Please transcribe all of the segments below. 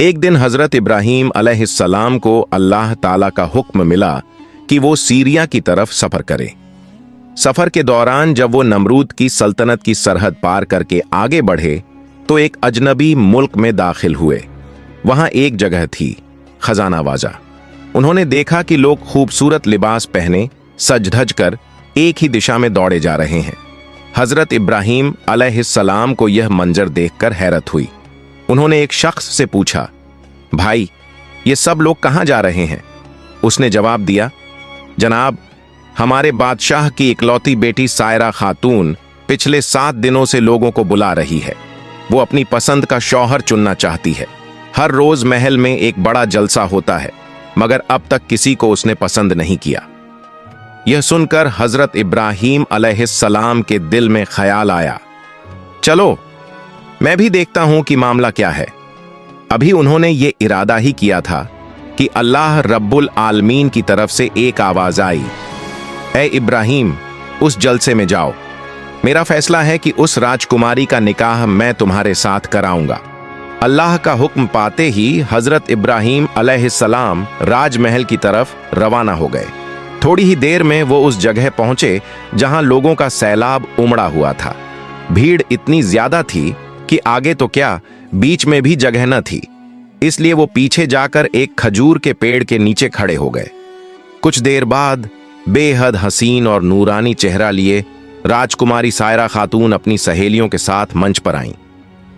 एक दिन हजरत इब्राहीम अलैहिस्सलाम को अल्लाह ताला का हुक्म मिला कि वो सीरिया की तरफ सफर करें। सफर के दौरान जब वो नमरूद की सल्तनत की सरहद पार करके आगे बढ़े तो एक अजनबी मुल्क में दाखिल हुए। वहां एक जगह थी खजाना वाजा। उन्होंने देखा कि लोग खूबसूरत लिबास पहने सज धज कर एक ही दिशा में दौड़े जा रहे हैं। हजरत इब्राहीम अलैहिस्सलाम को यह मंजर देखकर हैरत हुई। उन्होंने एक शख्स से पूछा, भाई ये सब लोग कहां जा रहे हैं? उसने जवाब दिया, जनाब हमारे बादशाह की इकलौती बेटी सायरा खातून पिछले 7 दिनों से लोगों को बुला रही है। वो अपनी पसंद का शौहर चुनना चाहती है। हर रोज महल में एक बड़ा जलसा होता है, मगर अब तक किसी को उसने पसंद नहीं किया। यह सुनकर हजरत इब्राहीम अलैहिस्सलाम के दिल में ख्याल आया, चलो मैं भी देखता हूं कि मामला क्या है। अभी उन्होंने ये इरादा ही किया था कि अल्लाह रब्बुल आलमीन की तरफ से एक आवाज आई, ए इब्राहीम उस जलसे में जाओ। मेरा फैसला है कि उस राजकुमारी का निकाह मैं तुम्हारे साथ कराऊंगा। अल्लाह का हुक्म पाते ही हजरत इब्राहीम अलैहिस्सलाम राजमहल की तरफ रवाना हो गए। थोड़ी ही देर में वो उस जगह पहुंचे जहां लोगों का सैलाब उमड़ा हुआ था। भीड़ इतनी ज्यादा थी कि आगे तो क्या बीच में भी जगह न थी, इसलिए वो पीछे जाकर एक खजूर के पेड़ के नीचे खड़े हो गए। कुछ देर बाद बेहद हसीन और नूरानी चेहरा लिए राजकुमारी सायरा खातून अपनी सहेलियों के साथ मंच पर आईं।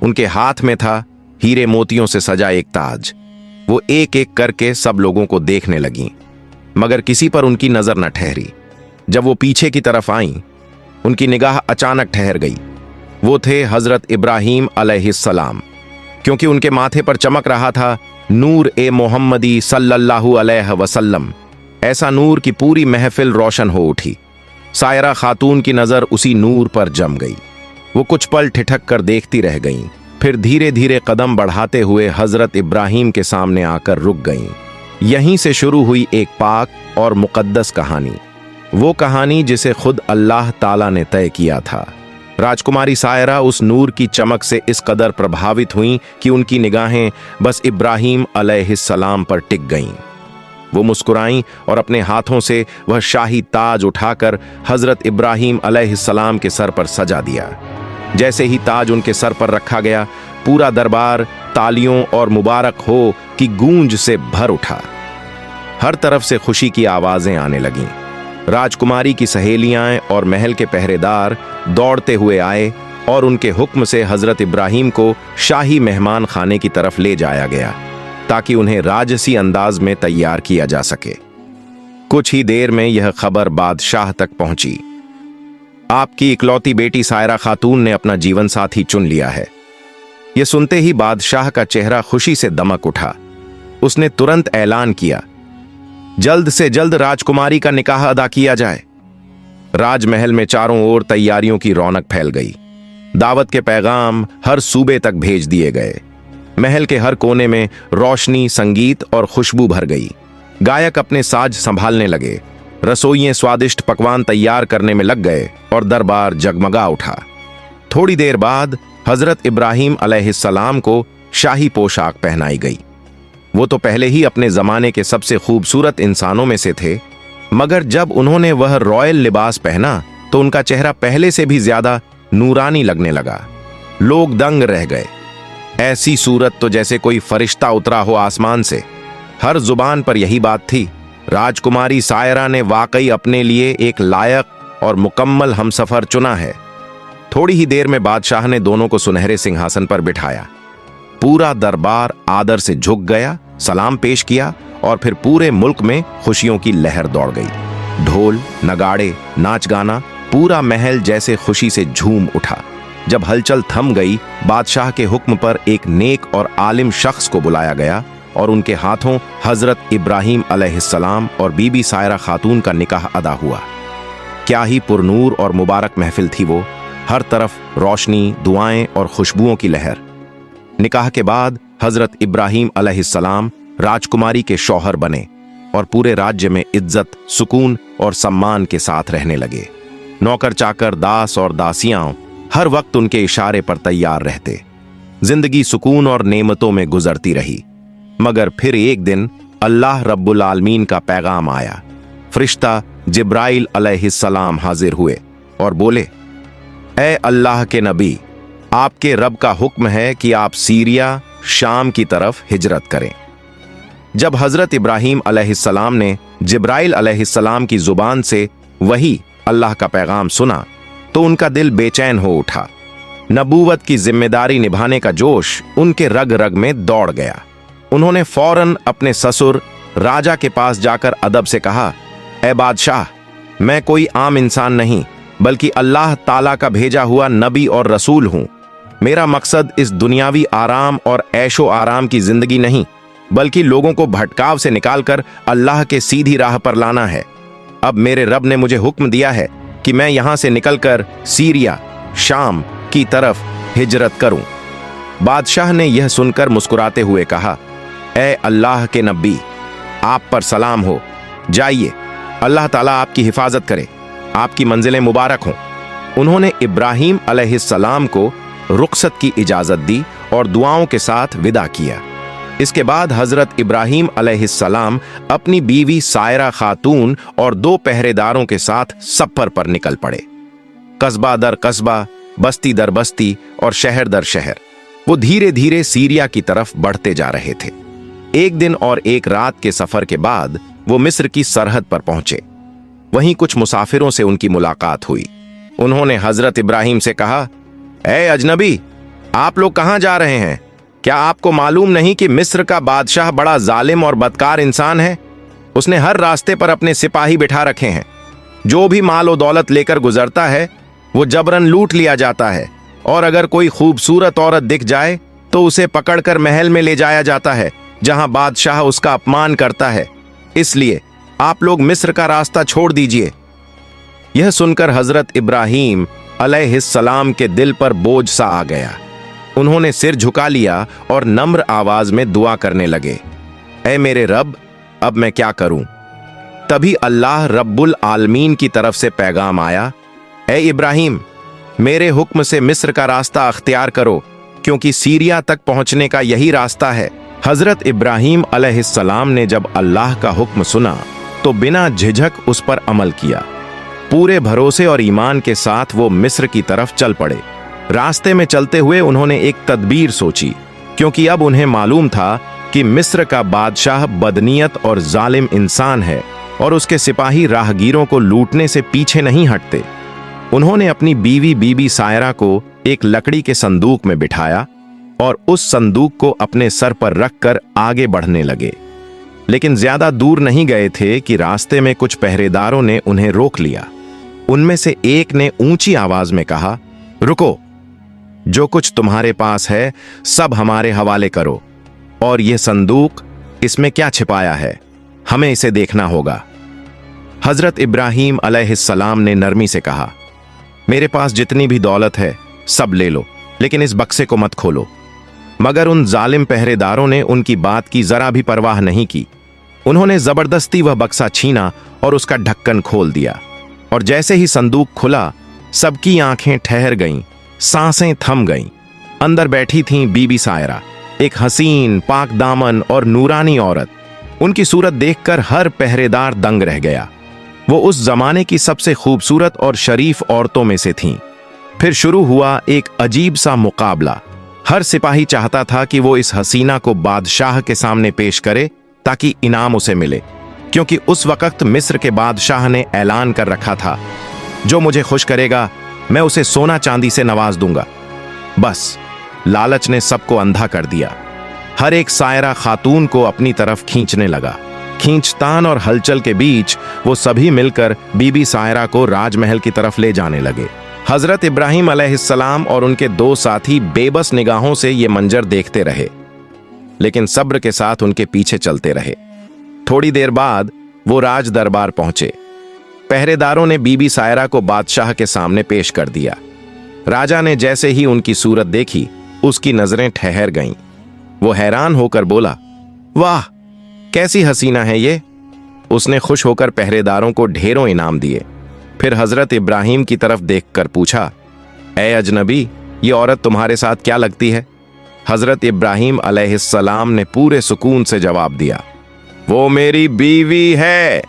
उनके हाथ में था हीरे मोतियों से सजा एक ताज। वो एक एक करके सब लोगों को देखने लगीं, मगर किसी पर उनकी नजर न ठहरी। जब वो पीछे की तरफ आईं, उनकी निगाह अचानक ठहर गई। वो थे हजरत इब्राहीम अलैहिस्सलाम, क्योंकि उनके माथे पर चमक रहा था नूर ए मोहम्मदी सल्लल्लाहु अलैहि वसल्लम। ऐसा नूर की पूरी महफिल रोशन हो उठी। सायरा खातून की नजर उसी नूर पर जम गई। वो कुछ पल ठिठक कर देखती रह गईं, फिर धीरे धीरे कदम बढ़ाते हुए हजरत इब्राहीम के सामने आकर रुक गईं। यहीं से शुरू हुई एक पाक और मुकद्दस कहानी, वो कहानी जिसे खुद अल्लाह ताला ने तय किया था। राजकुमारी सायरा उस नूर की चमक से इस कदर प्रभावित हुईं कि उनकी निगाहें बस इब्राहीम अलैहिस्सलाम पर टिक गईं। वो मुस्कुराईं और अपने हाथों से वह शाही ताज उठाकर हजरत इब्राहीम अलैहिस्सलाम के सर पर सजा दिया। जैसे ही ताज उनके सर पर रखा गया, पूरा दरबार तालियों और मुबारक हो की गूंज से भर उठा। हर तरफ से खुशी की आवाजें आने लगीं। राजकुमारी की सहेलियां और महल के पहरेदार दौड़ते हुए आए और उनके हुक्म से हजरत इब्राहीम को शाही मेहमान खाने की तरफ ले जाया गया, ताकि उन्हें राजसी अंदाज में तैयार किया जा सके। कुछ ही देर में यह खबर बादशाह तक पहुंची, आपकी इकलौती बेटी सायरा खातून ने अपना जीवन साथी चुन लिया है। यह सुनते ही बादशाह का चेहरा खुशी से दमक उठा। उसने तुरंत ऐलान किया, जल्द से जल्द राजकुमारी का निकाह अदा किया जाए। राजमहल में चारों ओर तैयारियों की रौनक फैल गई। दावत के पैगाम हर सूबे तक भेज दिए गए। महल के हर कोने में रोशनी, संगीत और खुशबू भर गई। गायक अपने साज संभालने लगे, रसोइये स्वादिष्ट पकवान तैयार करने में लग गए और दरबार जगमगा उठा। थोड़ी देर बाद हजरत इब्राहीम अलैहिस्सलाम को शाही पोशाक पहनाई गई। वो तो पहले ही अपने जमाने के सबसे खूबसूरत इंसानों में से थे, मगर जब उन्होंने वह रॉयल लिबास पहना तो उनका चेहरा पहले से भी ज्यादा नूरानी लगने लगा। लोग दंग रह गए। ऐसी सूरत तो जैसे कोई फरिश्ता उतरा हो आसमान से। हर जुबान पर यही बात थी, राजकुमारी सायरा ने वाकई अपने लिए एक लायक और मुकम्मल हमसफर चुना है। थोड़ी ही देर में बादशाह ने दोनों को सुनहरे सिंहासन पर बिठाया। पूरा दरबार आदर से झुक गया, सलाम पेश किया और फिर पूरे मुल्क में खुशियों की लहर दौड़ गई। ढोल, नगाड़े, नाच गाना, पूरा महल जैसे खुशी से झूम उठा। जब हलचल थम गई, बादशाह के हुक्म पर एक नेक और आलिम शख्स को बुलाया गया और उनके हाथों हजरत इब्राहीम अलैहिस्सलाम और बीबी सायरा खातून का निकाह अदा हुआ। क्या ही पुरनूर और मुबारक महफिल थी वो। हर तरफ रोशनी, दुआएं और खुशबुओं की लहर। निकाह के बाद हजरत इब्राहीम अलैहिस्सलाम राजकुमारी के शौहर बने और पूरे राज्य में इज्जत, सुकून और सम्मान के साथ रहने लगे। नौकर चाकर, दास और दासियां हर वक्त उनके इशारे पर तैयार रहते। जिंदगी सुकून और नेमतों में गुजरती रही। मगर फिर एक दिन अल्लाह रब्बुल आलमीन का पैगाम आया। फरिश्ता जिब्राइल अलैहिस्सलाम हाजिर हुए और बोले, ए अल्लाह के नबी, आपके रब का हुक्म है कि आप सीरिया शाम की तरफ हिजरत करें। जब हजरत इब्राहीम अलैहिस्सलाम ने जिब्राइल अलैहिस्सलाम की जुबान से वही अल्लाह का पैगाम सुना तो उनका दिल बेचैन हो उठा। नबूवत की जिम्मेदारी निभाने का जोश उनके रग रग में दौड़ गया। उन्होंने फौरन अपने ससुर राजा के पास जाकर अदब से कहा, ए बादशाह, मैं कोई आम इंसान नहीं बल्कि अल्लाह ताला का भेजा हुआ नबी और रसूल हूं। मेरा मकसद इस दुनियावी आराम और ऐशो आराम की जिंदगी नहीं बल्कि लोगों को भटकाव से निकालकर अल्लाह के सीधी राह पर लाना है। अब मेरे रब ने मुझे हुक्म दिया है कि मैं यहां से निकलकर सीरिया शाम की तरफ हिजरत करूं। बादशाह ने यह सुनकर मुस्कुराते हुए कहा, ए अल्लाह के नबी, आप पर सलाम हो, जाइए, अल्लाह ताला आपकी हिफाजत करे, आपकी मंजिलें मुबारक हों। उन्होंने इब्राहीम अलैहिस्सलाम को रुखसत की इजाजत दी और दुआओं के साथ विदा किया। इसके बाद हजरत इब्राहीम अलैहिस्सलाम अपनी बीवी सायरा खातून और 2 पहरेदारों के साथ सफर पर निकल पड़े। कस्बा दर कस्बा, बस्ती दर बस्ती और शहर दर शहर वो धीरे धीरे सीरिया की तरफ बढ़ते जा रहे थे। एक दिन और एक रात के सफर के बाद वो मिस्र की सरहद पर पहुंचे। वहीं कुछ मुसाफिरों से उनकी मुलाकात हुई। उन्होंने हजरत इब्राहीम से कहा, ए अजनबी, आप लोग कहां जा रहे हैं? क्या आपको मालूम नहीं कि मिस्र का बादशाह बड़ा जालिम और बदकार इंसान है? उसने हर रास्ते पर अपने सिपाही बिठा रखे हैं। जो भी माल और दौलत लेकर गुजरता है वो जबरन लूट लिया जाता है और अगर कोई खूबसूरत औरत दिख जाए तो उसे पकड़कर महल में ले जाया जाता है जहां बादशाह उसका अपमान करता है। इसलिए आप लोग मिस्र का रास्ता छोड़ दीजिए। यह सुनकर हजरत इब्राहीम अलैहिस्सलाम के दिल पर बोझ सा आ गया। उन्होंने सिर झुका लिया और नम्र आवाज में दुआ करने लगे, ऐ मेरे रब, अब मैं क्या करूं? तभी अल्लाह रब्बुल आलमीन की तरफ से पैगाम आया, ऐ इब्राहीम, मेरे हुक्म से मिस्र का रास्ता अख्तियार करो क्योंकि सीरिया तक पहुंचने का यही रास्ता है। हजरत इब्राहीम अलैहिस्सलाम ने जब अल्लाह का हुक्म सुना तो बिना झिझक उस पर अमल किया। पूरे भरोसे और ईमान के साथ वो मिस्र की तरफ चल पड़े। रास्ते में चलते हुए उन्होंने एक तदबीर सोची क्योंकि अब उन्हें मालूम था कि मिस्र का बादशाह बदनीयत और जालिम इंसान है और उसके सिपाही राहगीरों को लूटने से पीछे नहीं हटते। उन्होंने अपनी बीवी सायरा को एक लकड़ी के संदूक में बिठाया और उस संदूक को अपने सर पर रखकर आगे बढ़ने लगे। लेकिन ज्यादा दूर नहीं गए थे कि रास्ते में कुछ पहरेदारों ने उन्हें रोक लिया। उनमें से एक ने ऊंची आवाज में कहा, रुको, जो कुछ तुम्हारे पास है सब हमारे हवाले करो और यह संदूक, इसमें क्या छिपाया है, हमें इसे देखना होगा। हजरत इब्राहीम अलैहिस्सलाम ने नरमी से कहा, मेरे पास जितनी भी दौलत है सब ले लो, लेकिन इस बक्से को मत खोलो। मगर उन जालिम पहरेदारों ने उनकी बात की जरा भी परवाह नहीं की। उन्होंने जबरदस्ती वह बक्सा छीना और उसका ढक्कन खोल दिया और जैसे ही संदूक खुला सबकी आंखें ठहर गईं, सांसें थम गईं। अंदर बैठी थीं बीबी सायरा, एक हसीन, पाक दामन और नूरानी औरत। उनकी सूरत देखकर हर पहरेदार दंग रह गया। वो उस जमाने की सबसे खूबसूरत और शरीफ औरतों में से थीं। फिर शुरू हुआ एक अजीब सा मुकाबला। हर सिपाही चाहता था कि वो इस हसीना को बादशाह के सामने पेश करे ताकि इनाम उसे मिले, क्योंकि उस वक्त मिस्र के बादशाह ने ऐलान कर रखा था, जो मुझे खुश करेगा मैं उसे सोना चांदी से नवाज दूंगा। बस लालच ने सबको अंधा कर दिया। हर एक सायरा खातून को अपनी तरफ खींचने लगा। खींचतान और हलचल के बीच वो सभी मिलकर बीबी सायरा को राजमहल की तरफ ले जाने लगे। हजरत इब्राहीम अलैहिस्सलाम और उनके 2 साथी बेबस निगाहों से ये मंजर देखते रहे, लेकिन सब्र के साथ उनके पीछे चलते रहे। थोड़ी देर बाद वो राज दरबार पहुंचे। पहरेदारों ने बीबी सायरा को बादशाह के सामने पेश कर दिया। राजा ने जैसे ही उनकी सूरत देखी, उसकी नजरें ठहर गईं। वो हैरान होकर बोला, वाह, कैसी हसीना है ये। उसने खुश होकर पहरेदारों को ढेरों इनाम दिए। फिर हजरत इब्राहीम की तरफ देखकर पूछा, ए अजनबी, ये औरत तुम्हारे साथ क्या लगती है? हजरत इब्राहिम अलैहिस्सलाम ने पूरे सुकून से जवाब दिया, वो मेरी बीवी है।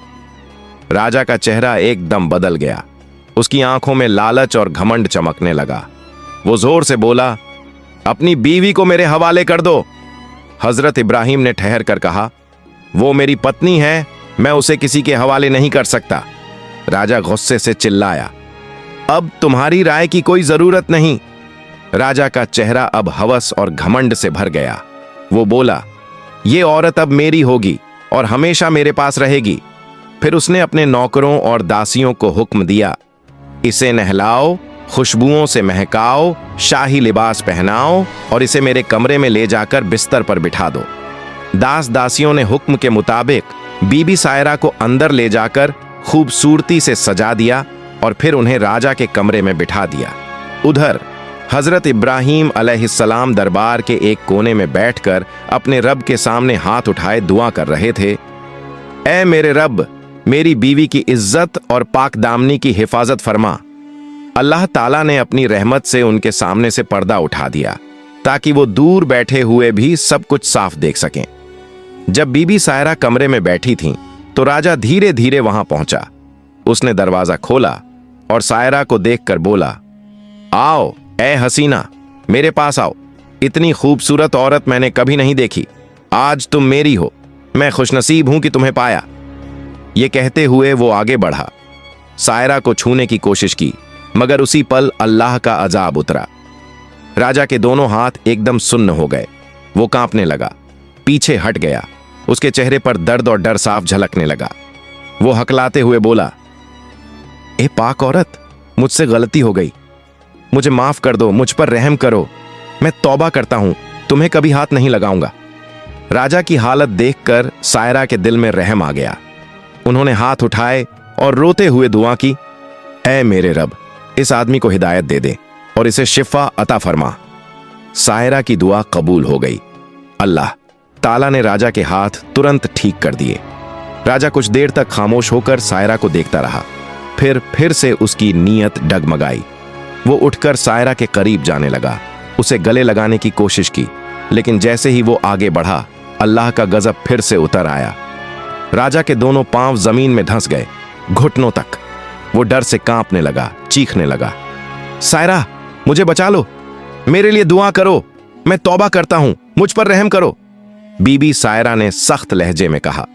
राजा का चेहरा एकदम बदल गया। उसकी आंखों में लालच और घमंड चमकने लगा। वो जोर से बोला, अपनी बीवी को मेरे हवाले कर दो। हजरत इब्राहिम ने ठहर कर कहा, वो मेरी पत्नी है, मैं उसे किसी के हवाले नहीं कर सकता। राजा गुस्से से चिल्लाया, अब तुम्हारी राय की कोई जरूरत नहीं। राजा का चेहरा अब हवस और घमंड से भर गया। वो बोला, ये औरत अब मेरी होगी और हमेशा मेरे पास रहेगी। फिर उसने अपने नौकरों और दासियों को हुक्म दिया, इसे नहलाओ, खुशबुओं से महकाओ, शाही लिबास पहनाओ और इसे मेरे कमरे में ले जाकर बिस्तर पर बिठा दो। दास दासियों ने हुक्म के मुताबिक बीबी सायरा को अंदर ले जाकर खूबसूरती से सजा दिया और फिर उन्हें राजा के कमरे में बिठा दिया। उधर हजरत इब्राहिम अलैहिस्सलाम दरबार के एक कोने में बैठकर अपने रब के सामने हाथ उठाए दुआ कर रहे थे। ऐ मेरे रब, मेरी बीवी की इज्जत और पाक दामनी की हिफाजत फरमा। अल्लाह ताला ने अपनी रहमत से उनके सामने से पर्दा उठा दिया ताकि वो दूर बैठे हुए भी सब कुछ साफ देख सकें। जब बीबी सायरा कमरे में बैठी थीं, तो राजा धीरे धीरे वहां पहुंचा। उसने दरवाजा खोला और सायरा को देखकर बोला, आओ ऐ हसीना, मेरे पास आओ। इतनी खूबसूरत औरत मैंने कभी नहीं देखी। आज तुम मेरी हो। मैं खुशनसीब हूं कि तुम्हें पाया। ये कहते हुए वो आगे बढ़ा। सायरा को छूने की कोशिश की, मगर उसी पल अल्लाह का अजाब उतरा। राजा के दोनों हाथ एकदम सुन्न हो गए। वो कांपने लगा, पीछे हट गया। उसके चेहरे पर दर्द और डर साफ झलकने लगा। वो हकलाते हुए बोला, ए पाक औरत, मुझसे गलती हो गई, मुझे माफ कर दो, मुझ पर रहम करो। मैं तौबा करता हूं, तुम्हें कभी हाथ नहीं लगाऊंगा। राजा की हालत देखकर सायरा के दिल में रहम आ गया। उन्होंने हाथ उठाए और रोते हुए दुआ की, ऐ मेरे रब, इस आदमी को हिदायत दे दे और इसे शिफा अता फरमा। सायरा की दुआ कबूल हो गई। अल्लाह ताला ने राजा के हाथ तुरंत ठीक कर दिए। राजा कुछ देर तक खामोश होकर सायरा को देखता रहा। फिर से उसकी नीयत डगमगाई। वो उठकर सायरा के करीब जाने लगा, उसे गले लगाने की कोशिश की, लेकिन जैसे ही वो आगे बढ़ा, अल्लाह का गजब फिर से उतर आया। राजा के दोनों पांव जमीन में धंस गए, घुटनों तक। वो डर से कांपने लगा, चीखने लगा, सायरा, मुझे बचा लो, मेरे लिए दुआ करो, मैं तौबा करता हूं, मुझ पर रहम करो। बीबी सायरा ने सख्त लहजे में कहा,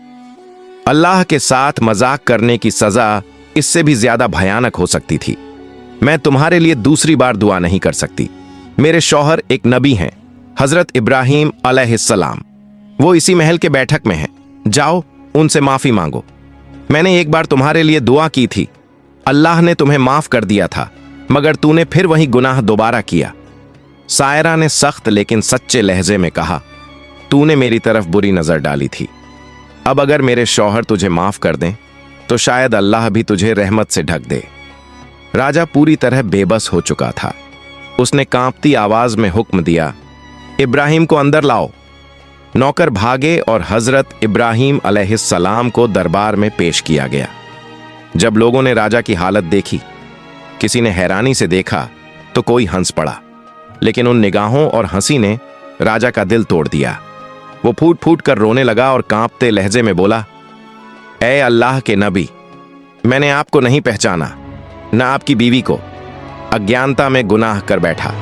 अल्लाह के साथ मजाक करने की सजा इससे भी ज्यादा भयानक हो सकती थी। मैं तुम्हारे लिए दूसरी बार दुआ नहीं कर सकती। मेरे शौहर एक नबी हैं, हजरत इब्राहिम अलैहिस्सलाम। वो इसी महल के बैठक में हैं। जाओ, उनसे माफी मांगो। मैंने एक बार तुम्हारे लिए दुआ की थी, अल्लाह ने तुम्हें माफ कर दिया था, मगर तूने फिर वही गुनाह दोबारा किया। सायरा ने सख्त लेकिन सच्चे लहजे में कहा, तूने मेरी तरफ बुरी नजर डाली थी। अब अगर मेरे शौहर तुझे माफ कर दें तो शायद अल्लाह भी तुझे रहमत से ढक दे। राजा पूरी तरह बेबस हो चुका था। उसने कांपती आवाज में हुक्म दिया, इब्राहिम को अंदर लाओ। नौकर भागे और हजरत इब्राहिम अलैहिस्सलाम को दरबार में पेश किया गया। जब लोगों ने राजा की हालत देखी, किसी ने हैरानी से देखा तो कोई हंस पड़ा, लेकिन उन निगाहों और हंसी ने राजा का दिल तोड़ दिया। वो फूट फूट कर रोने लगा और कांपते लहजे में बोला, ऐ अल्लाह के नबी, मैंने आपको नहीं पहचाना, न आपकी बीवी को। अज्ञानता में गुनाह कर बैठा।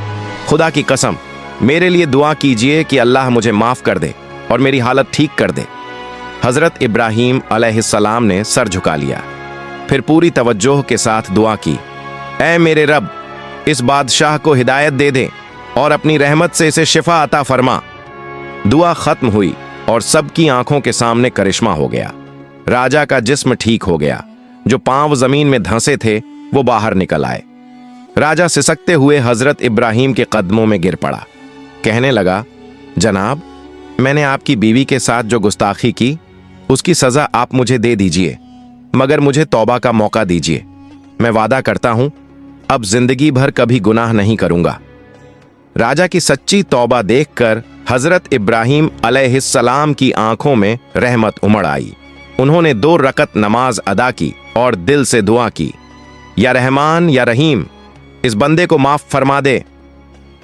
खुदा की कसम, मेरे लिए दुआ कीजिए कि अल्लाह मुझे माफ कर दे और मेरी हालत ठीक कर दे। हजरत इब्राहिम अलैहिस्सलाम ने सर झुका लिया, फिर पूरी तवज्जोह के साथ दुआ की, ऐ मेरे रब, इस बादशाह को हिदायत दे दे और अपनी रहमत से इसे शिफा अता फरमा। दुआ खत्म हुई और सबकी आंखों के सामने करिश्मा हो गया। राजा का जिस्म ठीक हो गया। जो पांव जमीन में धंसे थे वो बाहर निकल आए। राजा सिसकते हुए हजरत इब्राहिम के कदमों में गिर पड़ा। कहने लगा, जनाब, मैंने आपकी बीवी के साथ जो गुस्ताखी की उसकी सजा आप मुझे दे दीजिए, मगर मुझे तौबा का मौका दीजिए। मैं वादा करता हूं अब जिंदगी भर कभी गुनाह नहीं करूंगा। राजा की सच्ची तौबा देखकर हजरत इब्राहिम अलैहिस्सलाम की आंखों में रहमत उमड़ आई। उन्होंने 2 रकत नमाज अदा की और दिल से दुआ की, या रहमान या रहीम, इस बंदे को माफ फरमा दे।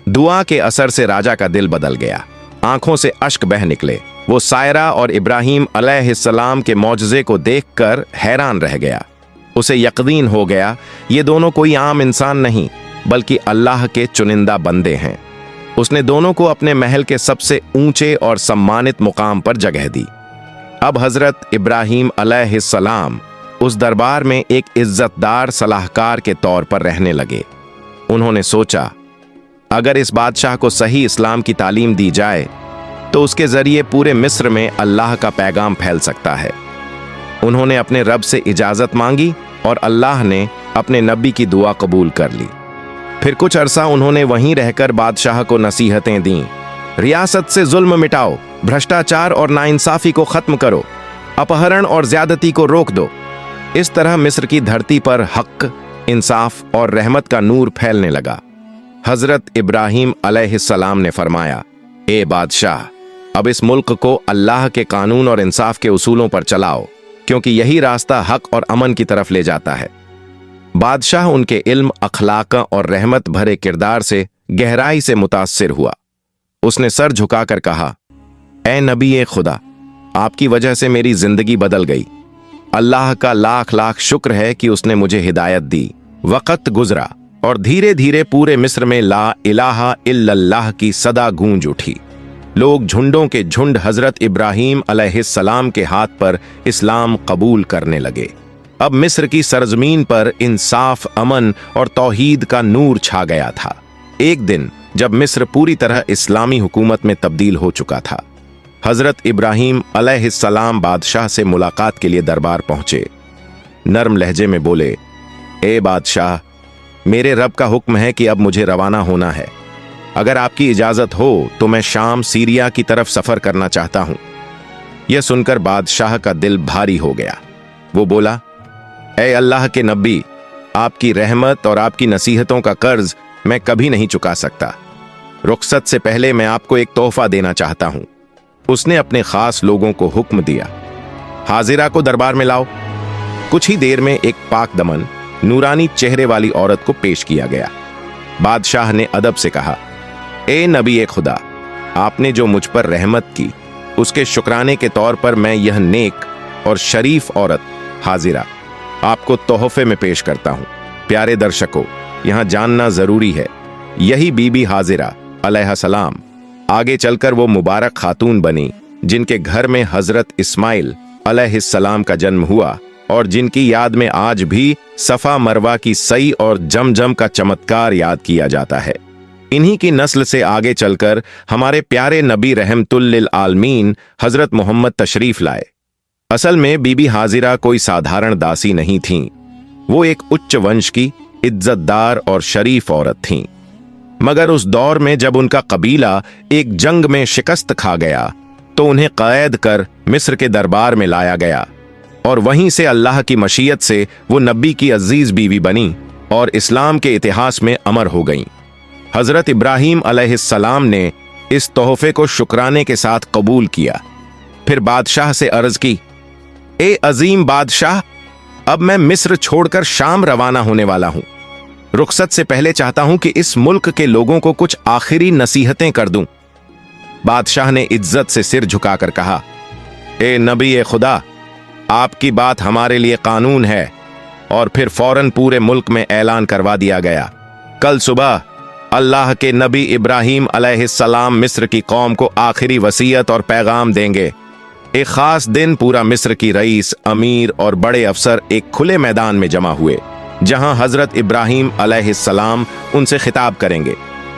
दुआ के असर से राजा का दिल बदल गया, आंखों से अश्क बह निकले। वो सायरा और इब्राहिम अलैहिस्सलाम के मौजज़े को देखकर हैरान रह गया। उसे यकीन हो गया ये दोनों कोई आम इंसान नहीं बल्कि अल्लाह के चुनिंदा बंदे हैं। उसने दोनों को अपने महल के सबसे ऊंचे और सम्मानित मुकाम पर जगह दी। अब हजरत इब्राहिम अलैहिस्सलाम उस दरबार में एक इज्जतदार सलाहकार के तौर पर रहने लगे। उन्होंने सोचा अगर इस बादशाह को सही इस्लाम की तालीम दी जाए तो उसके जरिए पूरे मिस्र में अल्लाह का पैगाम फैल सकता है। उन्होंने अपने रब से इजाजत मांगी और अल्लाह ने अपने नबी की दुआ कबूल कर ली। फिर कुछ अरसा उन्होंने वहीं रहकर बादशाह को नसीहतें दीं। रियासत से जुल्म मिटाओ, भ्रष्टाचार और नाइंसाफी को खत्म करो, अपहरण और ज्यादती को रोक दो। इस तरह मिस्र की धरती पर हक, इंसाफ और रहमत का नूर फैलने लगा। हजरत इब्राहिम अलैहिस्सलाम ने फरमाया, ए बादशाह, अब इस मुल्क को अल्लाह के कानून और इंसाफ के उसूलों पर चलाओ, क्योंकि यही रास्ता हक और अमन की तरफ ले जाता है। बादशाह उनके इल्म, अखलाक और रहमत भरे किरदार से गहराई से मुतासिर हुआ। उसने सर झुकाकर कहा, ए नबी ए खुदा, आपकी वजह से मेरी जिंदगी बदल गई। अल्लाह का लाख लाख शुक्र है कि उसने मुझे हिदायत दी। वक्त गुजरा और धीरे धीरे पूरे मिस्र में ला इलाहा इल्लल्लाह की सदा गूंज उठी। लोग झुंडों के झुंड हजरत इब्राहिम अलैहिस्सलाम के हाथ पर इस्लाम कबूल करने लगे। अब मिस्र की सरजमीन पर इंसाफ, अमन और तौहीद का नूर छा गया था। एक दिन जब मिस्र पूरी तरह इस्लामी हुकूमत में तब्दील हो चुका था, हजरत इब्राहिम अलैहिस्सलाम बादशाह से मुलाकात के लिए दरबार पहुंचे। नर्म लहजे में बोले, ए बादशाह, मेरे रब का हुक्म है कि अब मुझे रवाना होना है। अगर आपकी इजाजत हो तो मैं शाम, सीरिया की तरफ सफर करना चाहता हूं। यह सुनकर बादशाह का दिल भारी हो गया। वो बोला, ए अल्लाह के नबी, आपकी रहमत और आपकी नसीहतों का कर्ज मैं कभी नहीं चुका सकता। रुखसत से पहले मैं आपको एक तोहफा देना चाहता हूं। उसने अपने खास लोगों को हुक्म दिया, हाजिरा को दरबार में लाओ। कुछ ही देर में एक पाक दमन, नूरानी चेहरे वाली औरत को पेश किया गया। बादशाह ने अदब से कहा, ए नबी ए खुदा, आपने जो मुझ पर रहमत की उसके शुक्राने के तौर पर मैं यह नेक और शरीफ औरत हाजिरा आपको तोहफे में पेश करता हूं। प्यारे दर्शकों, यहां जानना जरूरी है, यही बीबी हाजिरा अलैहिस्सलाम आगे चलकर वो मुबारक खातून बनी जिनके घर में हजरत इस्माइल अलैहिस्सलाम का जन्म हुआ और जिनकी याद में आज भी सफा मरवा की सई और जमजम का चमत्कार याद किया जाता है। इन्हीं की नस्ल से आगे चलकर हमारे प्यारे नबी रहमतुल लिल आलमीन हजरत मोहम्मद तशरीफ लाए। असल में बीबी हाजिरा कोई साधारण दासी नहीं थीं। वो एक उच्च वंश की इज्जतदार और शरीफ औरत थीं। मगर उस दौर में जब उनका कबीला एक जंग में शिकस्त खा गया तो उन्हें कैद कर मिस्र के दरबार में लाया गया और वहीं से अल्लाह की मशीयत से वो नबी की अजीज बीवी बनी और इस्लाम के इतिहास में अमर हो गईं। हजरत इब्राहिम अलैहिस्सलाम ने इस तोहफे को शुक्राने के साथ कबूल किया। फिर बादशाह से अर्ज की, ए अजीम बादशाह, अब मैं मिस्र छोड़कर शाम रवाना होने वाला हूं। रुखसत से पहले चाहता हूं कि इस मुल्क के लोगों को कुछ आखिरी नसीहतें कर दूं। बादशाह ने इज्जत से सिर झुकाकर कहा, ए नबी ए खुदा, आपकी बात हमारे लिए कानून है। और फिर फौरन पूरे मुल्क में ऐलान करवा दिया गया, कल सुबह अल्लाह के नबी इब्राहिम अलैहिस्सलाम मिस्र की कौम को आखिरी वसीयत और पैगाम देंगे। एक खास दिन पूरा मिस्र की रईस, अमीर और बड़े अफसर एक खुले मैदान में जमा हुए जहां हजरत इब्राहिम अलैहिस्सलाम उनसे खिताब करेंगे।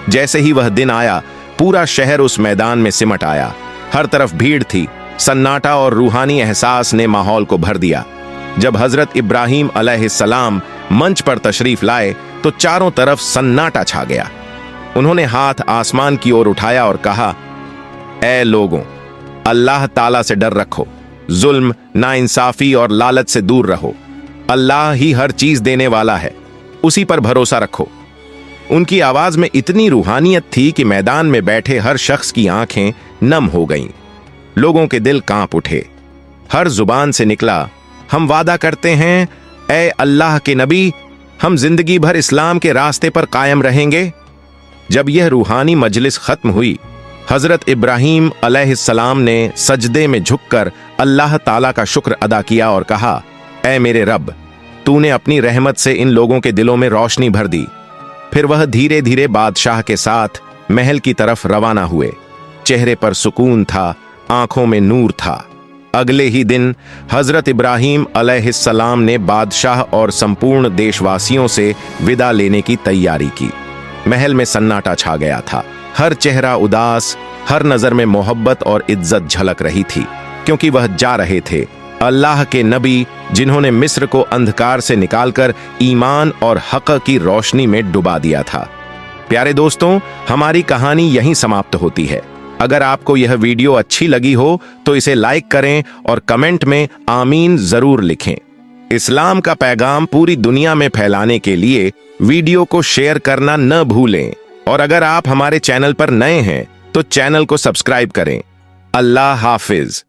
जैसे ही वह दिन आया, पूरा शहर उस मैदान में सिमट आया। हर तरफ भीड़ थी, सन्नाटा और रूहानी एहसास ने माहौल को भर दिया। जब हजरत इब्राहिम अलैहिस्सलाम मंच पर तशरीफ लाए तो चारों तरफ सन्नाटा छा गया। उन्होंने हाथ आसमान की ओर उठाया और कहा, ए लोगों, अल्लाह ताला से डर रखो, जुल्म, नाइंसाफी और लालच से दूर रहो। अल्लाह ही हर चीज देने वाला है, उसी पर भरोसा रखो। उनकी आवाज में इतनी रूहानियत थी कि मैदान में बैठे हर शख्स की आंखें नम हो गईं। लोगों के दिल कांप उठे। हर जुबान से निकला, हम वादा करते हैं, ए अल्लाह के नबी, हम जिंदगी भर इस्लाम के रास्ते पर कायम रहेंगे। जब यह रूहानी मजलिस खत्म हुई, हजरत इब्राहीम अलैहिस्सलाम ने सजदे में झुककर अल्लाह ताला का शुक्र अदा किया और कहा, ऐ मेरे रब, तूने अपनी रहमत से इन लोगों के दिलों में रोशनी भर दी। फिर वह धीरे धीरे बादशाह के साथ महल की तरफ रवाना हुए। चेहरे पर सुकून था, आंखों में नूर था। अगले ही दिन हजरत इब्राहीम अलैहिस्सलाम ने बादशाह और संपूर्ण देशवासियों से विदा लेने की तैयारी की। महल में सन्नाटा छा गया था। हर चेहरा उदास, हर नजर में मोहब्बत और इज्जत झलक रही थी, क्योंकि वह जा रहे थे अल्लाह के नबी, जिन्होंने मिस्र को अंधकार से निकालकर ईमान और हक की रोशनी में डुबा दिया था। प्यारे दोस्तों, हमारी कहानी यहीं समाप्त होती है। अगर आपको यह वीडियो अच्छी लगी हो तो इसे लाइक करें और कमेंट में आमीन जरूर लिखें। इस्लाम का पैगाम पूरी दुनिया में फैलाने के लिए वीडियो को शेयर करना न भूलें। और अगर आप हमारे चैनल पर नए हैं तो चैनल को सब्सक्राइब करें। अल्लाह हाफिज।